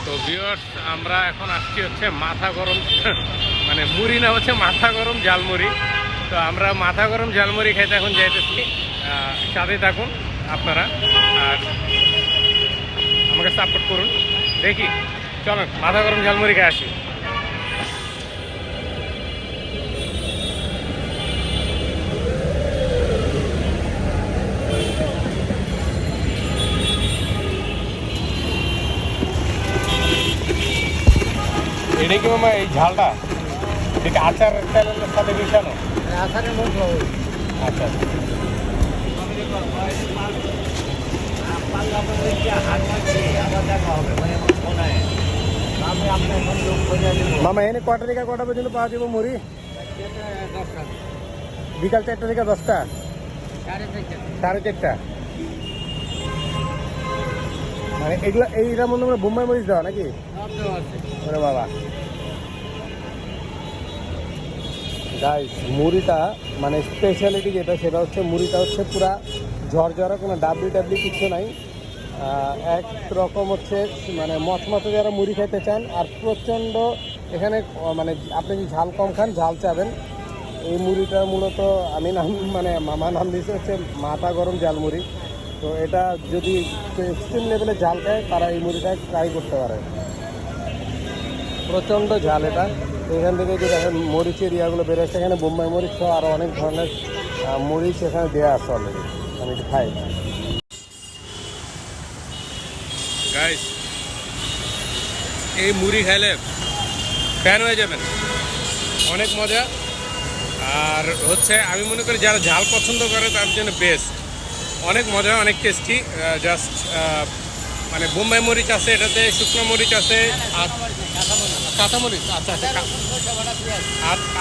তো ভিউয়ার্স, আমরা এখন আসছি হচ্ছে মাথা গরম মানে মুড়ি না, হচ্ছে মাথা গরম ঝালমুড়ি। তো আমরা মাথা গরম ঝালমুড়ি খাইতে এখন যাইতেছি। সাথে থাকুন আপনারা আর আমাকে সাপোর্ট করুন। দেখি, চলুন মাথা গরম ঝালমুড়ি খেয়ে আসি। এটা কি মামা এই ঝালটা এটা আচার তেলের সাথে মিশানো? আচারের মধ্যে আচ্ছা মামা এনে কটা থেকে কটা পর্যন্ত পাওয়া যাবো মুড়ি? বিকাল 4টা থেকে 10টা, 4:30। মানে এগুলা এইটার মধ্যে আমরা বোম্বাই মরিচ দেওয়া নাকি? ওরে বাবা গাইস, মুড়িটা মানে স্পেশালিটি যেটা সেটা হচ্ছে মুড়িটা হচ্ছে পুরা ঝরঝরা, কোনো ডাবলি টাবলি কিছু নাই। একরকম হচ্ছে মানে মচমচে যারা মুড়ি খেতে চান আর প্রচণ্ড এখানে মানে আপনি যদি ঝাল কম খান ঝাল চাবেন। এই মুড়িটা মূলত আমি নাম মানে মামা নাম দিয়েছে হচ্ছে মাথা গরম ঝালমুড়ি। তো এটা যদি এক্সট্রিম লেভেলে ঝাল খায় তারা এই মুড়িটা ট্রাই করতে পারে। প্রচণ্ড ঝাল এটা। এখান থেকে যে দেখেন মরিচের ইয়াগুলো বেরোচ্ছে, এখানে বোম্বাই মরিচ সহ আরও অনেক ধরনের মরিচ এখানে দেওয়া আছে অলরেডি। আমি একটু খাই। গাইস, এই মুড়ি খাইলে ফ্যান হয়ে যাবেন, অনেক মজা। আর হচ্ছে আমি মনে করি যারা ঝাল পছন্দ করে তার জন্য বেস্ট, অনেক মজা, অনেক টেস্টি। জাস্ট মানে বোম্বাই মরিচ আছে, এটাতে শুকনো মরিচ আছে, কাঁচামরিচ, আচ্ছা আচ্ছা,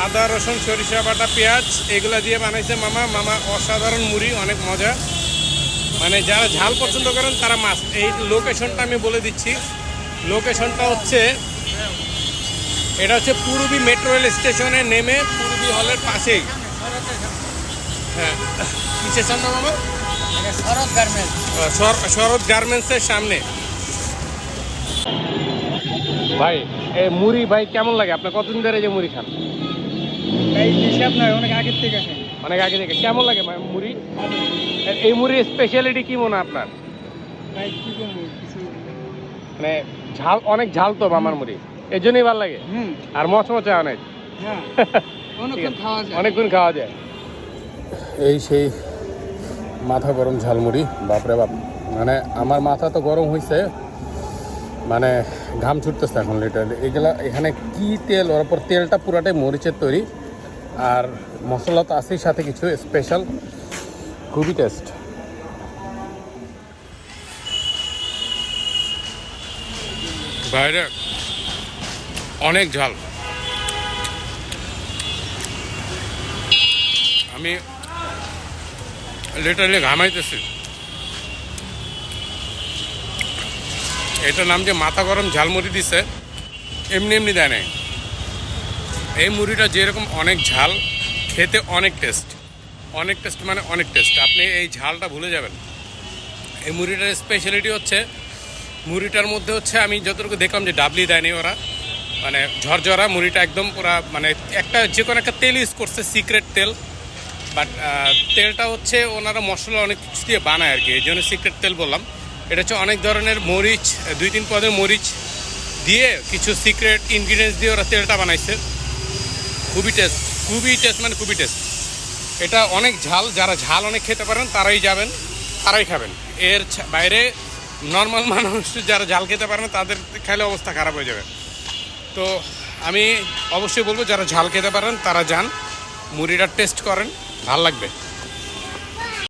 আদা রসুন সরিষা বাটা পেঁয়াজ এগুলা দিয়ে বানাইছে মামা। অসাধারণ মুড়ি, অনেক মজা। মানে যারা ঝাল পছন্দ করেন তারা মাস্ট। এই লোকেশনটা আমি বলে দিচ্ছি। লোকেশনটা হচ্ছে এটা হচ্ছে পূর্বী মেট্রো রেল স্টেশনে নেমে পূর্বী হলের পাশেই। হ্যাঁ, কিসের সামনে মামা? শরৎ গার্মেন্টসের সামনে। ভাই এই মুড়ি ভাই কেমন লাগে আপনার? কতদিন ধরে যে মুড়ি খান? অনেক আগের থেকে অনেক আগে থেকে। কেমন লাগে মুড়ি? এই মুড়ির স্পেশালিটি কি মনে আপনার? মানে ঝাল, অনেক ঝাল তো মামার মুড়ি, এর জন্যই ভালো লাগে। আর মচমচে অনেক, অনেকক্ষণ খাওয়া যায়। এই সেই মাথা গরম ঝালমুড়ি, বাপরে বাপ। মানে আমার মাথা তো গরম হয়েছে, মানে ঘাম ছুটতেছে এখন লিটারালি। এগুলা এখানে কি তেল, ওর ওপর তেলটা পুরাটাই মরিচের তৈরি, আর মশলা তো আছেই সাথে কিছু স্পেশাল। খুবই টেস্ট। বাইরে অনেক ঝাল, আমি লিটারালি ঘামাইতেছি। এটার নাম যে মাথা গরম ঝালমুড়ি দিছে, এমনি এমনি দেয় নাই। এই মুড়িটা যেরকম অনেক ঝাল, খেতে অনেক টেস্ট, অনেক টেস্ট, মানে অনেক টেস্ট। আপনি এই ঝালটা ভুলে যাবেন। এই মুড়িটার স্পেশালিটি হচ্ছে মুড়িটার মধ্যে হচ্ছে আমি যতটুকু দেখলাম যে ডাবলি দেয়নি ওরা, মানে ঝরঝরা মুড়িটা একদম পুরা, মানে একটা যে কোনো একটা তেল ইউজ করছে, সিক্রেট তেল। বাট তেলটা হচ্ছে ওনারা মশলা অনেক কিছু দিয়ে বানায় আর কি, এই জন্য সিক্রেট তেল বললাম। এটা হচ্ছে অনেক ধরনের মরিচ, 2-3 পদের মরিচ দিয়ে কিছু সিক্রেট ইনগ্রিডিয়েন্টস দিয়ে ওরা তেলটা বানাইছে। খুবই টেস্ট, খুবই টেস্ট, মানে খুবই টেস্ট। এটা অনেক ঝাল, যারা ঝাল অনেক খেতে পারেন তারাই যাবেন, তারাই খাবেন। এর বাইরে নর্মাল মানুষ যারা ঝাল খেতে পারে না তাদের খেলে অবস্থা খারাপ হয়ে যাবে। তো আমি অবশ্যই বলবো যারা ঝাল খেতে পারেন তারা যান, মুড়িটা টেস্ট করেন, ভাল লাগবে।